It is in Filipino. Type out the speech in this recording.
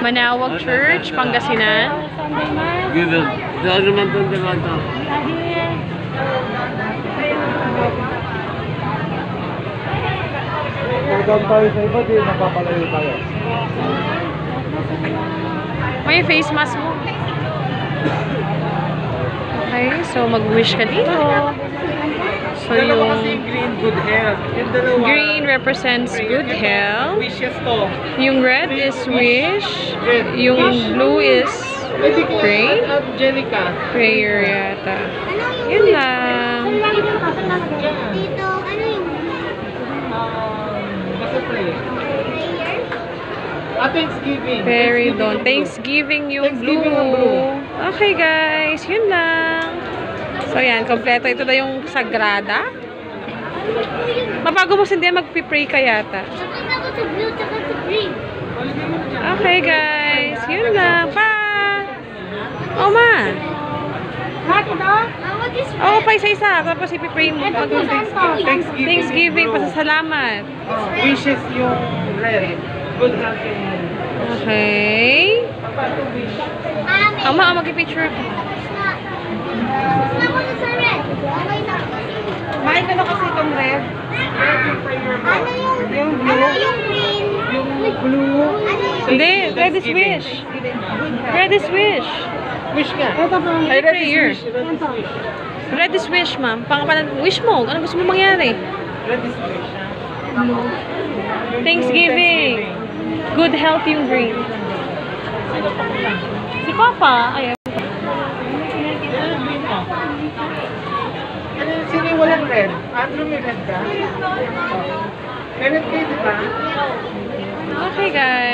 Manawag Church, Pangasinan. May face mask mo. Okay, so mag-wish ka dito. So yung green represents good health. Yung red is wish. Yung blue is pray. Prayer yata. Yun lang. Dito, ano yung Thanksgiving. Very don. Thanksgiving yung blue. Okay guys, yun lang. So yan, kompleto. Ito na yung Sagrada. Mabago mo hindi mag-pray ka yata. ako sa blue, tsaka sa green. Okay guys, yun lang. Bye! Oh ma! Oo, pa isa-isa. Tapos ipipray mo. Thanksgiving, pasasalamat. Wishes yung red. Good health yung Okay. Ama, mag-picture. Ako na sa red. Okay na ako. May ano kasi itong red? Ano yung green? Yung blue. Ano yung Hindi, red is wish. Red is wish. Wish nga. Ay, prayer. Red is wish. Red is wish, ma'am. Pangalan, wish mo. Ano gusto mo mangyari? Red is wish. Thanksgiving. Good health yung green. Si Papa, ayaw. Sino yung walang red? Andrew, may red ka? May red kayo, di ba? Okay, guys.